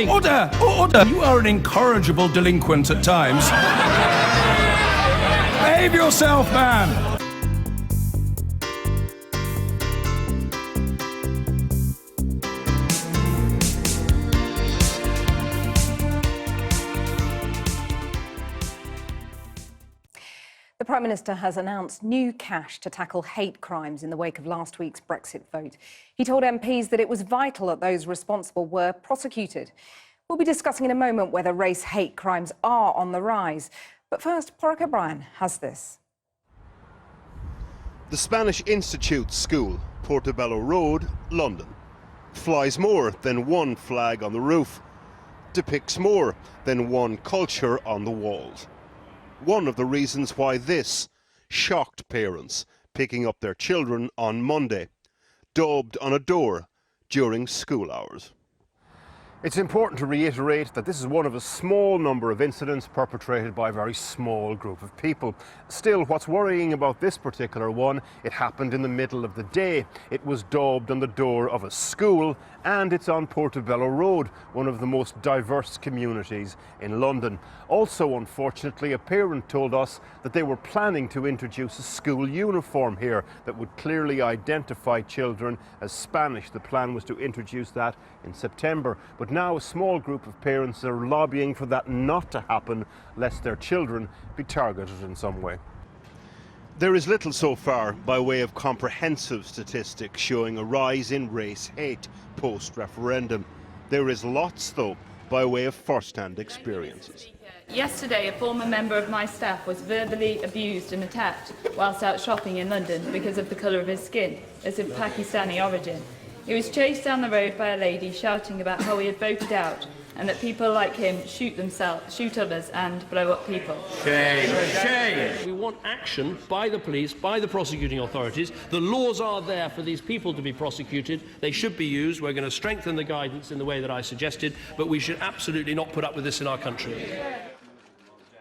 Order! Order! You are an incorrigible delinquent at times. Behave yourself, man! The Prime Minister has announced new cash to tackle hate crimes in the wake of last week's Brexit vote. He told MPs that it was vital that those responsible were prosecuted. We'll be discussing in a moment whether race hate crimes are on the rise. But first, Porrick O'Brien has this. The Spanish Institute School, Portobello Road, London, flies more than one flag on the roof, depicts more than one culture on the walls. One of the reasons why this shocked parents picking up their children on Monday, daubed on a door during school hours. It's important to reiterate that this is one of a small number of incidents perpetrated by a very small group of people. Still, what's worrying about this particular one, it happened in the middle of the day. It was daubed on the door of a school, and it's on Portobello Road, one of the most diverse communities in London. Also, unfortunately, a parent told us that they were planning to introduce a school uniform here that would clearly identify children as Spanish. The plan was to introduce that in September, but now a small group of parents are lobbying for that not to happen, lest their children be targeted in some way. There is little so far by way of comprehensive statistics showing a rise in race hate post-referendum. There is lots, though, by way of first-hand experiences. Yesterday, a former member of my staff was verbally abused and attacked whilst out shopping in London because of the colour of his skin, as of Pakistani origin. He was chased down the road by a lady shouting about how he had voted out and that people like him shoot others and blow up people. Shame. Shame. We want action by the police, by the prosecuting authorities. The laws are there for these people to be prosecuted. They should be used. We're going to strengthen the guidance in the way that I suggested, but we should absolutely not put up with this in our country.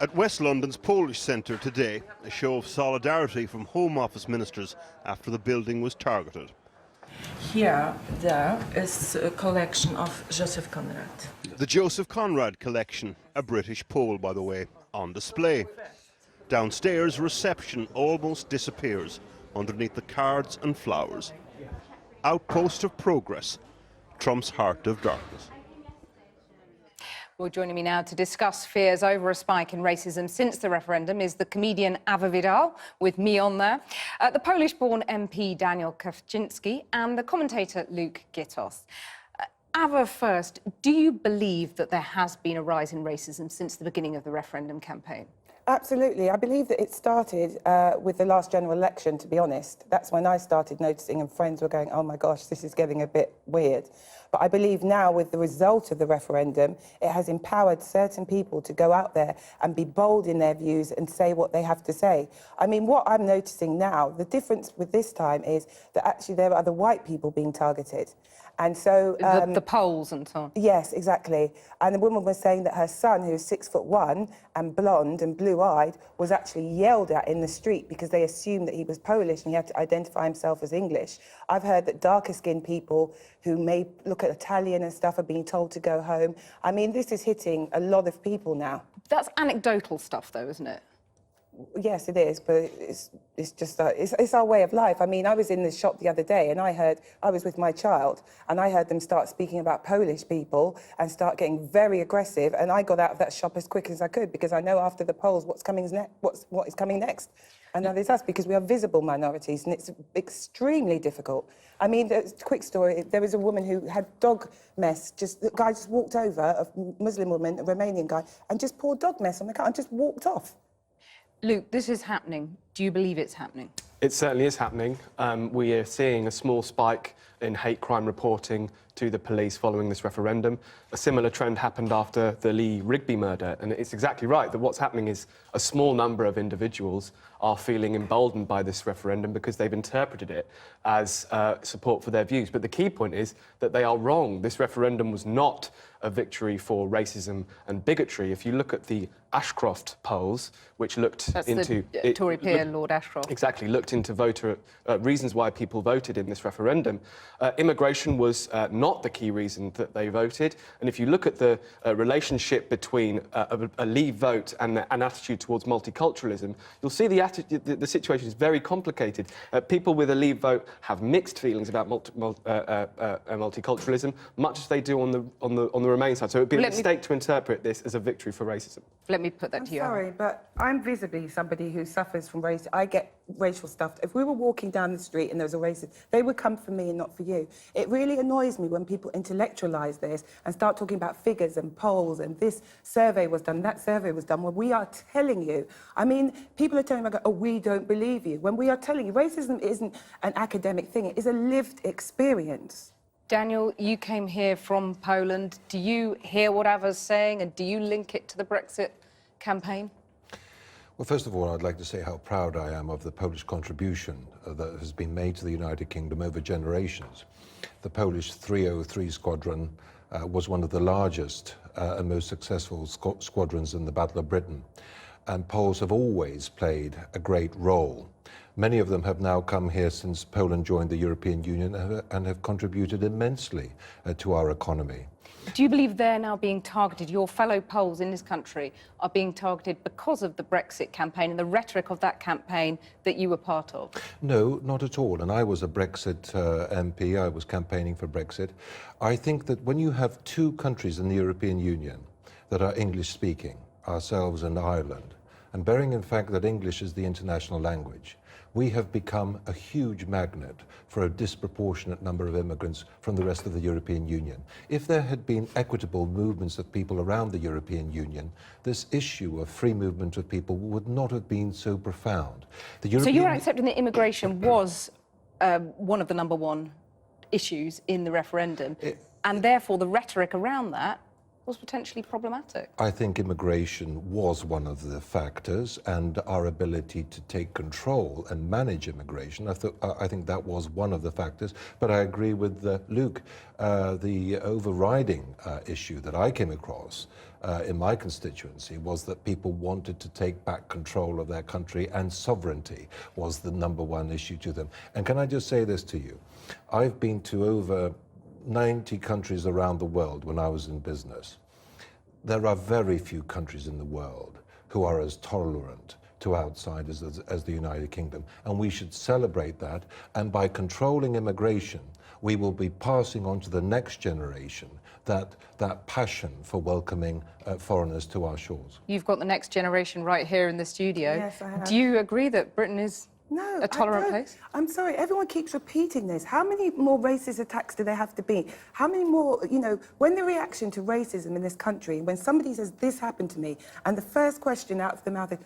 At West London's Polish Centre today, a show of solidarity from Home Office ministers after the building was targeted. Here, there is a collection of Joseph Conrad. The Joseph Conrad collection, a British Pole, by the way, on display. Downstairs, reception almost disappears underneath the cards and flowers. Outpost of progress trumps heart of darkness. Well, joining me now to discuss fears over a spike in racism since the referendum is the comedian Ava Vidal, with me on there, the Polish-born MP Daniel Kawczynski and the commentator Luke Gittos. Ava, first, do you believe that there has been a rise in racism since the beginning of the referendum campaign? Absolutely. I believe that it started with the last general election, to be honest. That's when I started noticing, and friends were going, oh my gosh, this is getting a bit weird. But I believe now, with the result of the referendum, it has empowered certain people to go out there and be bold in their views and say what they have to say. I mean, what I'm noticing now, the difference with this time is that actually there are other white people being targeted. And so... the polls and so on. Yes, exactly. And the woman was saying that her son, who's 6'1" and blonde and blue-eyed, was actually yelled at in the street because they assumed that he was Polish and he had to identify himself as English. I've heard that darker-skinned people who may look at Italian and stuff are being told to go home. I mean, this is hitting a lot of people now. That's anecdotal stuff, though, isn't it? Yes, it is, but it's just it's our way of life. I mean, I was in the shop the other day and I was with my child and I heard them start speaking about Polish people and start getting very aggressive, and I got out of that shop as quick as I could because I know after the polls what is coming next. And that is us, because we are visible minorities and it's extremely difficult. I mean, quick story, there was a woman who had dog mess, the guy just walked over, a Muslim woman, a Romanian guy, and just poured dog mess on the car and just walked off. Luke, this is happening. Do you believe it's happening? It certainly is happening. We are seeing a small spike in hate crime reporting to the police following this referendum. A similar trend happened after the Lee Rigby murder, and it's exactly right that what's happening is a small number of individuals are feeling emboldened by this referendum because they've interpreted it as support for their views. But the key point is that they are wrong. This referendum was not a victory for racism and bigotry. If you look at the Ashcroft polls, which looked into... The Tory peer, Lord Ashcroft. Exactly, looked into voter reasons why people voted in this referendum. Immigration was not not the key reason that they voted. And if you look at the relationship between a Leave vote and an attitude towards multiculturalism, you'll see the situation is very complicated. People with a Leave vote have mixed feelings about multiculturalism, much as they do on the Remain side. So it would be a mistake to interpret this as a victory for racism. Let me put that to you. Sorry, but I'm visibly somebody who suffers from race. I get racial stuff. If we were walking down the street and there was a racist, they would come for me and not for you. It really annoys me when people intellectualise this and start talking about figures and polls and this survey was done, that survey was done, when we are telling you. I mean, people are telling me, oh, we don't believe you. When we are telling you, racism isn't an academic thing, it is a lived experience. Daniel, you came here from Poland. Do you hear what Ava's saying and do you link it to the Brexit campaign? Well, first of all, I'd like to say how proud I am of the Polish contribution that has been made to the United Kingdom over generations. The Polish 303 Squadron was one of the largest and most successful squadrons in the Battle of Britain. And Poles have always played a great role. Many of them have now come here since Poland joined the European Union and have contributed immensely to our economy. Do you believe they're now being targeted, your fellow Poles in this country are being targeted because of the Brexit campaign and the rhetoric of that campaign that you were part of? No, not at all. And I was a Brexit MP, I was campaigning for Brexit. I think that when you have two countries in the European Union that are English-speaking, ourselves and Ireland, and bearing in fact that English is the international language, we have become a huge magnet for a disproportionate number of immigrants from the rest of the European Union. If there had been equitable movements of people around the European Union, this issue of free movement of people would not have been so profound. So you're accepting that immigration was one of the #1 issues in the referendum, and therefore the rhetoric around that was potentially problematic? I think immigration was one of the factors, and our ability to take control and manage immigration, I think that was one of the factors. But I agree with Luke. The overriding issue that I came across in my constituency was that people wanted to take back control of their country, and sovereignty was the #1 issue to them. And can I just say this to you? I've been to over 90 countries around the world when I was in business. There are very few countries in the world who are as tolerant to outsiders as the United Kingdom, and we should celebrate that. And by controlling immigration, we will be passing on to the next generation that passion for welcoming foreigners to our shores. You've got the next generation right here in the studio. Yes, I have. Do you agree that Britain is a tolerant place? I'm sorry, everyone keeps repeating this. How many more racist attacks do there have to be? How many more, you know, when the reaction to racism in this country, when somebody says, this happened to me, and the first question out of the mouth is,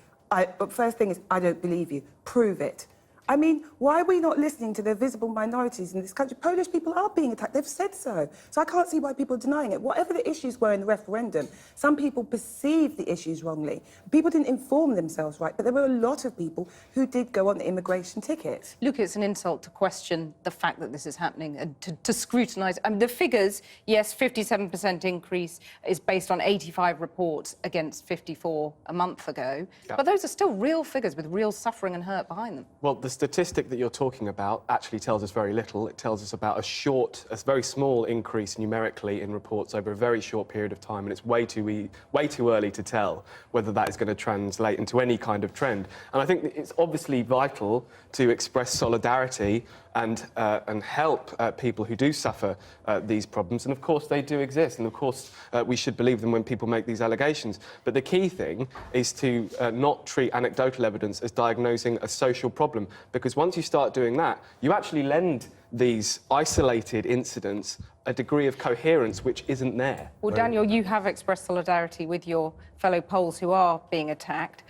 first thing is, I don't believe you, prove it. I mean, why are we not listening to the visible minorities in this country? Polish people are being attacked. They've said so. So I can't see why people are denying it. Whatever the issues were in the referendum, some people perceived the issues wrongly. People didn't inform themselves right, but there were a lot of people who did go on the immigration ticket. Look, it's an insult to question the fact that this is happening and to scrutinise. I mean, the figures, yes, 57% increase is based on 85 reports against 54 a month ago. Yeah. But those are still real figures with real suffering and hurt behind them. Well, the statistic that you're talking about actually tells us very little. It tells us about a very small increase numerically in reports over a very short period of time, and it's way too early to tell whether that is going to translate into any kind of trend. And I think it's obviously vital to express solidarity and help people who do suffer these problems. And of course they do exist, and of course we should believe them when people make these allegations. But the key thing is to not treat anecdotal evidence as diagnosing a social problem, because once you start doing that, you actually lend these isolated incidents a degree of coherence which isn't there. Well, Daniel, you have expressed solidarity with your fellow Poles who are being attacked.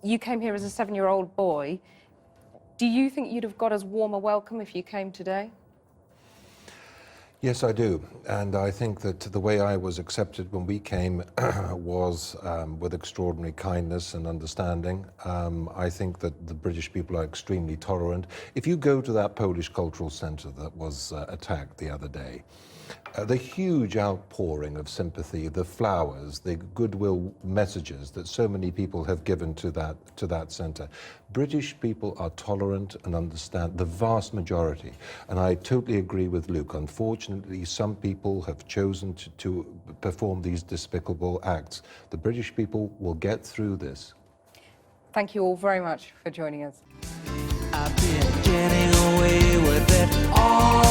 You came here as a 7-year-old boy. Do you think you'd have got as warm a welcome if you came today? Yes, I do. And I think that the way I was accepted when we came was with extraordinary kindness and understanding. I think that the British people are extremely tolerant. If you go to that Polish Cultural Centre that was attacked the other day, the huge outpouring of sympathy, the flowers, the goodwill messages that so many people have given to that centre. British people are tolerant and understand, the vast majority. And I totally agree with Luke. Unfortunately, some people have chosen to perform these despicable acts. The British people will get through this. Thank you all very much for joining us. I've been getting away with it all